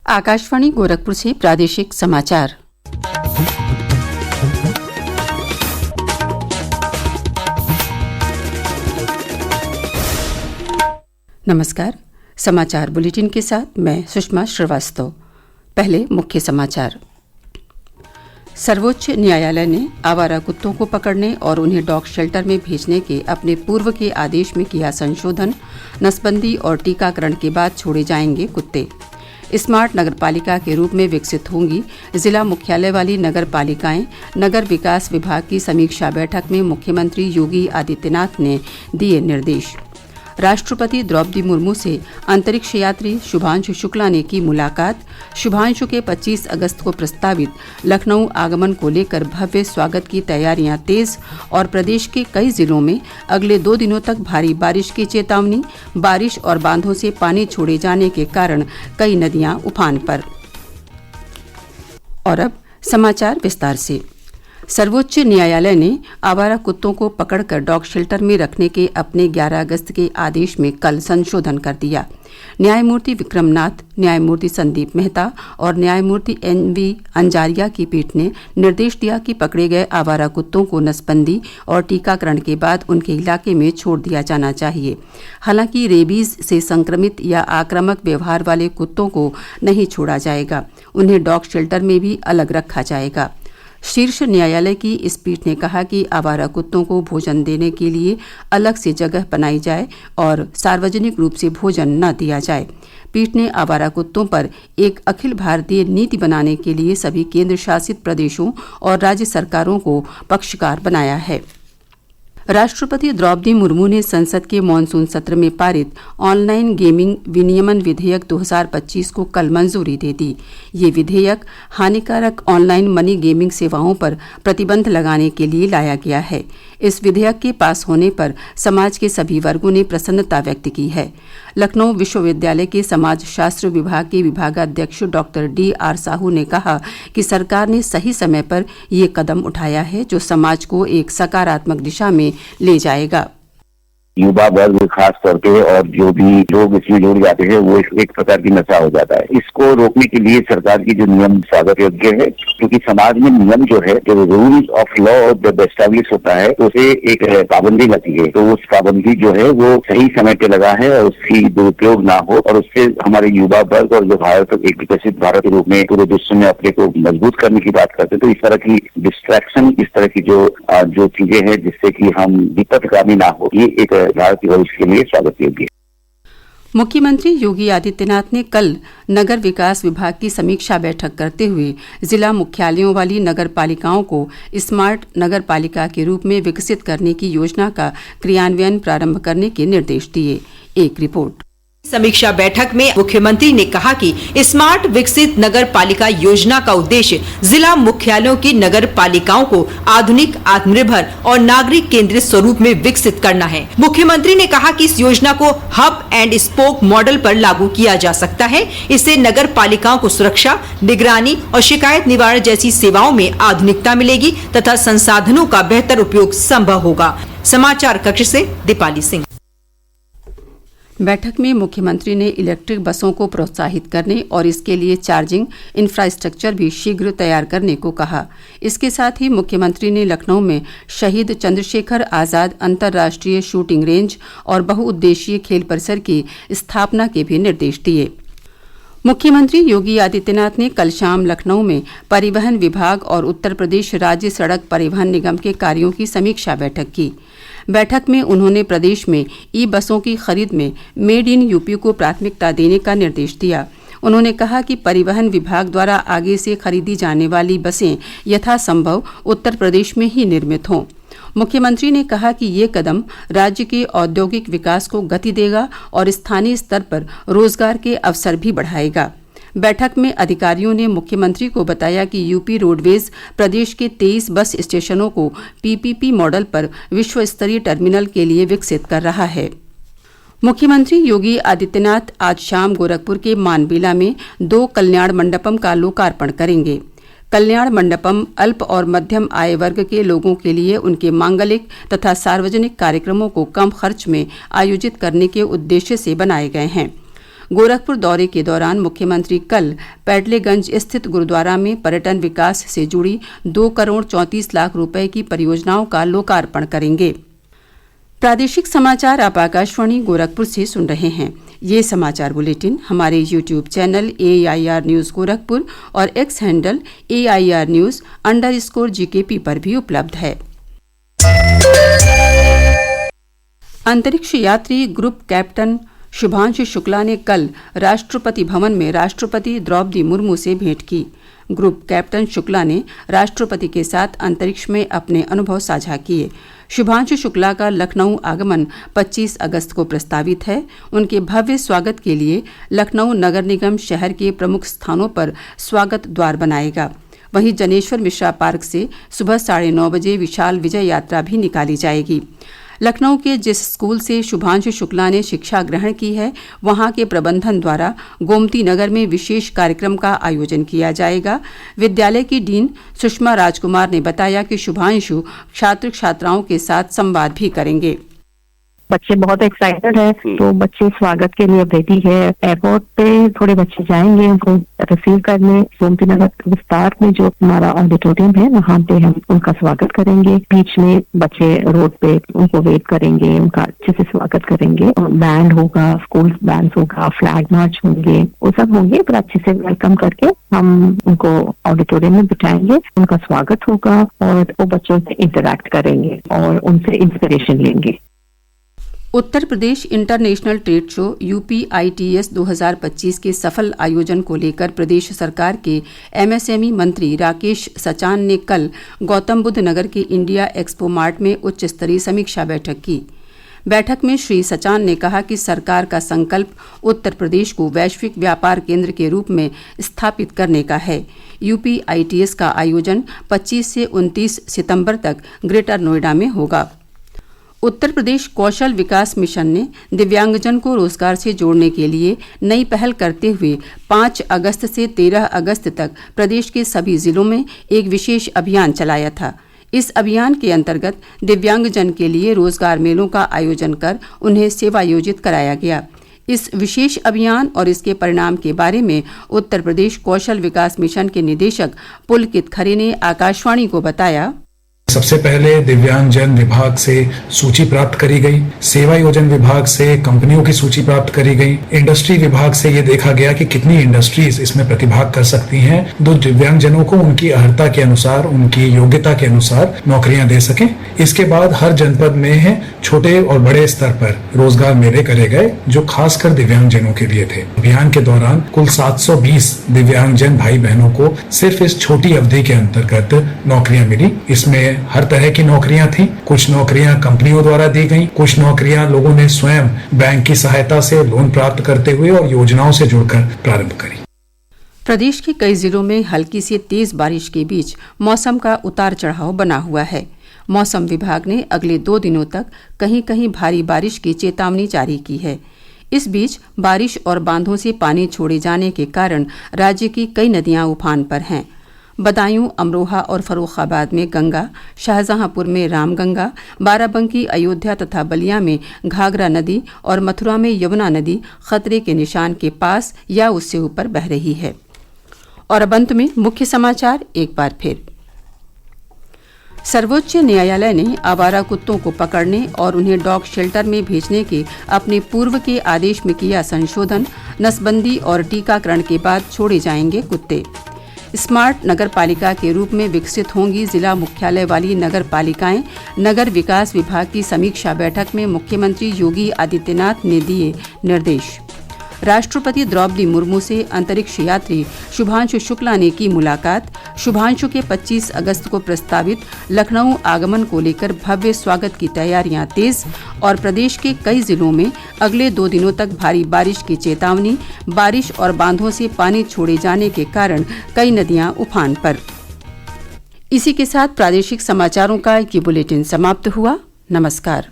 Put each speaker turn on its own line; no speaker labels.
आकाशवाणी गोरखपुर से प्रादेशिक समाचार। नमस्कार। समाचार बुलेटिन के साथ मैं सुषमा श्रीवास्तव। पहले मुख्य समाचार। सर्वोच्च न्यायालय ने आवारा कुत्तों को पकड़ने और उन्हें डॉग शेल्टर में भेजने के अपने पूर्व के आदेश में किया संशोधन। नसबंदी और टीकाकरण के बाद छोड़े जाएंगे कुत्ते। स्मार्ट नगरपालिका के रूप में विकसित होंगी जिला मुख्यालय वाली नगर पालिकाएं। नगर विकास विभाग की समीक्षा बैठक में मुख्यमंत्री योगी आदित्यनाथ ने दिए निर्देश। राष्ट्रपति द्रौपदी मुर्मू से अंतरिक्ष यात्री शुभांशु शुक्ला ने की मुलाकात। शुभांशु के 25 अगस्त को प्रस्तावित लखनऊ आगमन को लेकर भव्य स्वागत की तैयारियां तेज और प्रदेश के कई जिलों में अगले 2 दिनों तक भारी बारिश की चेतावनी। बारिश और बांधों से पानी छोड़े जाने के कारण कई नदियां उफान पर। और अब समाचार विस्तार से। सर्वोच्च न्यायालय ने आवारा कुत्तों को पकड़कर डॉग शेल्टर में रखने के अपने 11 अगस्त के आदेश में कल संशोधन कर दिया। न्यायमूर्ति विक्रमनाथ, न्यायमूर्ति संदीप मेहता और न्यायमूर्ति NV अंजारिया की पीठ ने निर्देश दिया कि पकड़े गए आवारा कुत्तों को नसबंदी और टीकाकरण के बाद उनके इलाके में छोड़ दिया जाना चाहिए। हालांकि रेबीज से संक्रमित या आक्रामक व्यवहार वाले कुत्तों को नहीं छोड़ा जाएगा, उन्हें डॉग शेल्टर में भी अलग रखा जाएगा। शीर्ष न्यायालय की इस पीठ ने कहा कि आवारा कुत्तों को भोजन देने के लिए अलग से जगह बनाई जाए और सार्वजनिक रूप से भोजन न दिया जाए। पीठ ने आवारा कुत्तों पर एक अखिल भारतीय नीति बनाने के लिए सभी केंद्र शासित प्रदेशों और राज्य सरकारों को पक्षकार बनाया है। राष्ट्रपति द्रौपदी मुर्मू ने संसद के मानसून सत्र में पारित ऑनलाइन गेमिंग विनियमन विधेयक 2025 को कल मंजूरी दे दी। ये विधेयक हानिकारक ऑनलाइन मनी गेमिंग सेवाओं पर प्रतिबंध लगाने के लिए लाया गया है। इस विधेयक के पास होने पर समाज के सभी वर्गों ने प्रसन्नता व्यक्त की है। लखनऊ विश्वविद्यालय के समाज शास्त्र विभाग के विभागाध्यक्ष डॉक्टर DR साहू ने कहा कि सरकार ने सही समय पर ये कदम उठाया है जो समाज को एक सकारात्मक दिशा में ले जाएगा।
युवा वर्ग खास तौर पे और जो भी लोग इसमें जुड़ जाते हैं वो एक प्रकार की नशा हो जाता है। इसको रोकने के लिए सरकार की जो नियम स्वागत योग्य है, क्योंकि समाज में नियम जो है, जो रूल्स ऑफ लॉ जब एस्टैब्लिश होता है तो उसे एक पाबंदी लगती है। तो उस पाबंदी जो है वो सही समय पे लगा है और उसकी दुरुपयोग ना हो और उससे हमारे युवा वर्ग और जो भारत एक विकसित भारत के रूप में पूरे विश्व में अपने को मजबूत करने की बात करते हैं, तो इस तरह की डिस्ट्रैक्शन, इस तरह की जो चीजें हैं जिससे कि हम विपथगामी ना हो, ये एक भारत के भविष्य के लिए स्वागत योग्य है।
मुख्यमंत्री योगी आदित्यनाथ ने कल नगर विकास विभाग की समीक्षा बैठक करते हुए जिला मुख्यालयों वाली नगर पालिकाओं को स्मार्ट नगर पालिका के रूप में विकसित करने की योजना का क्रियान्वयन प्रारंभ करने के निर्देश दिए। एक रिपोर्ट।
समीक्षा बैठक में मुख्यमंत्री ने कहा कि स्मार्ट विकसित नगर पालिका योजना का उद्देश्य जिला मुख्यालयों की नगर पालिकाओं को आधुनिक, आत्मनिर्भर और नागरिक केंद्रित स्वरूप में विकसित करना है। मुख्यमंत्री ने कहा कि इस योजना को हब एंड स्पोक मॉडल पर लागू किया जा सकता है। इससे नगर पालिकाओं को सुरक्षा, निगरानी और शिकायत निवारण जैसी सेवाओं में आधुनिकता मिलेगी तथा संसाधनों का बेहतर उपयोग संभव होगा। समाचार कक्ष से दीपाली सिंह।
बैठक में मुख्यमंत्री ने इलेक्ट्रिक बसों को प्रोत्साहित करने और इसके लिए चार्जिंग इंफ्रास्ट्रक्चर भी शीघ्र तैयार करने को कहा। इसके साथ ही मुख्यमंत्री ने लखनऊ में शहीद चंद्रशेखर आजाद अंतर्राष्ट्रीय शूटिंग रेंज और बहुउद्देशीय खेल परिसर की स्थापना के भी निर्देश दिए। मुख्यमंत्री योगी आदित्यनाथ ने कल शाम लखनऊ में परिवहन विभाग और उत्तर प्रदेश राज्य सड़क परिवहन निगम के कार्यों की समीक्षा बैठक की। बैठक में उन्होंने प्रदेश में बसों की खरीद में मेड इन यूपी को प्राथमिकता देने का निर्देश दिया। उन्होंने कहा कि परिवहन विभाग द्वारा आगे से खरीदी जाने वाली बसें यथासंभव उत्तर प्रदेश में ही निर्मित हों। मुख्यमंत्री ने कहा कि ये कदम राज्य के औद्योगिक विकास को गति देगा और स्थानीय स्तर पर रोजगार के अवसर भी बढ़ाएगा। बैठक में अधिकारियों ने मुख्यमंत्री को बताया कि यूपी रोडवेज प्रदेश के 23 बस स्टेशनों को PPP मॉडल पर विश्व स्तरीय टर्मिनल के लिए विकसित कर रहा है। मुख्यमंत्री योगी आदित्यनाथ आज शाम गोरखपुर के मानबेला में 2 कल्याण मंडपम का लोकार्पण करेंगे। कल्याण मंडपम अल्प और मध्यम आय वर्ग के लोगों के लिए उनके मांगलिक तथा सार्वजनिक कार्यक्रमों को कम खर्च में आयोजित करने के उद्देश्य से बनाए गए हैं। गोरखपुर दौरे के दौरान मुख्यमंत्री कल पैडलेगंज स्थित गुरुद्वारा में पर्यटन विकास से जुड़ी 2 करोड़ 34 लाख रुपए की परियोजनाओं का लोकार्पण करेंगे। प्रादेशिक समाचार आप आकाशवाणी गोरखपुर से सुन रहे हैं। ये समाचार बुलेटिन हमारे YouTube channel AIR news Gorakhpur और एक्स हैंडल AIR न्यूज़_GKP पर भी उपलब्ध है। अंतरिक्ष यात्री ग्रुप कैप्टन शुभांशु शुक्ला ने कल राष्ट्रपति भवन में राष्ट्रपति द्रौपदी मुर्मू से भेंट की। ग्रुप कैप्टन शुक्ला ने राष्ट्रपति के साथ अंतरिक्ष में अपने अनुभव साझा किए। शुभांशु शुक्ला का लखनऊ आगमन 25 अगस्त को प्रस्तावित है। उनके भव्य स्वागत के लिए लखनऊ नगर निगम शहर के प्रमुख स्थानों पर स्वागत द्वार बनाएगा। वहीं जनेश्वर मिश्रा पार्क से सुबह 9:30 बजे विशाल विजय यात्रा भी निकाली जाएगी। लखनऊ के जिस स्कूल से शुभांशु शुक्ला ने शिक्षा ग्रहण की है, वहां के प्रबंधन द्वारा गोमती नगर में विशेष कार्यक्रम का आयोजन किया जाएगा। विद्यालय की डीन सुषमा राजकुमार ने बताया कि शुभांशु छात्र छात्राओं के साथ संवाद भी करेंगे।
बच्चे बहुत एक्साइटेड है, तो बच्चे स्वागत के लिए रेडी है। एयरपोर्ट पे थोड़े बच्चे जाएंगे उनको रिसीव करने। गोमती नगर विस्तार में जो हमारा ऑडिटोरियम है, वहाँ पे हम उनका स्वागत करेंगे। बीच में बच्चे रोड पे उनको वेट करेंगे, उनका अच्छे से स्वागत करेंगे। बैंड होगा, स्कूल बैंड होगा, फ्लैग मार्च होंगे, वो सब होंगे। पर अच्छे से वेलकम करके हम उनको ऑडिटोरियम में बिठाएंगे, उनका स्वागत होगा और वो बच्चों से इंटरैक्ट करेंगे और उनसे इंस्पिरेशन लेंगे।
Uttar Pradesh international trade show UPITS 2025 के सफल आयोजन को लेकर प्रदेश सरकार के MSME मंत्री राकेश सचान ने कल गौतम बुद्ध नगर के इंडिया एक्सपो मार्ट में उच्च स्तरीय समीक्षा बैठक की। बैठक में श्री सचान ने कहा कि सरकार का संकल्प उत्तर प्रदेश को वैश्विक व्यापार केंद्र के रूप में स्थापित करने का है। UPITS का आयोजन 25 से 29 सितंबर तक ग्रेटर नोएडा में होगा। उत्तर प्रदेश कौशल विकास मिशन ने दिव्यांगजन को रोजगार से जोड़ने के लिए नई पहल करते हुए 5 अगस्त से 13 अगस्त तक प्रदेश के सभी जिलों में एक विशेष अभियान चलाया था। इस अभियान के अंतर्गत दिव्यांगजन के लिए रोजगार मेलों का आयोजन कर उन्हें सेवायोजित कराया गया। इस विशेष अभियान और इसके परिणाम के बारे में उत्तर प्रदेश कौशल विकास मिशन के निदेशक पुलकित खरे ने आकाशवाणी को बताया।
सबसे पहले दिव्यांगजन विभाग से सूची प्राप्त करी गई, सेवा योजन विभाग से कंपनियों की सूची प्राप्त करी गई, इंडस्ट्री विभाग से ये देखा गया कि कितनी इंडस्ट्रीज इसमें प्रतिभाग कर सकती हैं, तो दिव्यांगजनों को उनकी अर्हता के अनुसार, उनकी योग्यता के अनुसार नौकरियां दे सकें। इसके बाद हर जनपद में छोटे और बड़े स्तर पर रोजगार मेले करे गए जो खासकर दिव्यांगजनों के लिए थे। अभियान के दौरान कुल 720 दिव्यांगजन भाई बहनों को सिर्फ इस छोटी अवधि के अंतर्गत नौकरियां मिली। इसमें हर तरह की नौकरियां थी। कुछ नौकरियां कंपनियों द्वारा दी गई, कुछ नौकरियां लोगों ने स्वयं बैंक की सहायता से लोन प्राप्त करते हुए और योजनाओं से जुड़कर प्रारंभ करी।
प्रदेश के कई जिलों में हल्की से तेज बारिश के बीच मौसम का उतार चढ़ाव बना हुआ है। मौसम विभाग ने अगले 2 दिनों तक कहीं कहीं भारी बारिश की चेतावनी जारी की है। इस बीच बारिश और बांधों से पानी छोड़े जाने के कारण राज्य की कई नदियां उफान पर हैं। बदायूं, अमरोहा और फर्रुखाबाद में गंगा, शाहजहांपुर में रामगंगा, बाराबंकी, अयोध्या तथा बलिया में घाघरा नदी और मथुरा में यमुना नदी खतरे के निशान के पास या उससे ऊपर बह रही है। और अब अंत में मुख्य समाचार एक बार फिर। सर्वोच्च न्यायालय ने आवारा कुत्तों को पकड़ने और उन्हें डॉग शेल्टर में भेजने के अपने पूर्व के आदेश में किया संशोधन। नसबंदी और टीकाकरण के बाद छोड़े जाएंगे कुत्ते। स्मार्ट नगर पालिका के रूप में विकसित होंगी जिला मुख्यालय वाली नगर पालिकाएं। नगर विकास विभाग की समीक्षा बैठक में मुख्यमंत्री योगी आदित्यनाथ ने दिए निर्देश। राष्ट्रपति द्रौपदी मुर्मू से अंतरिक्ष यात्री शुभांशु शुक्ला ने की मुलाकात। शुभांशु के 25 अगस्त को प्रस्तावित लखनऊ आगमन को लेकर भव्य स्वागत की तैयारियां तेज। और प्रदेश के कई जिलों में अगले 2 दिनों तक भारी बारिश की चेतावनी। बारिश और बांधों से पानी छोड़े जाने के कारण कई नदियां उफान पर। इसी के साथ प्रादेशिक समाचारों का ये बुलेटिन समाप्त हुआ। नमस्कार।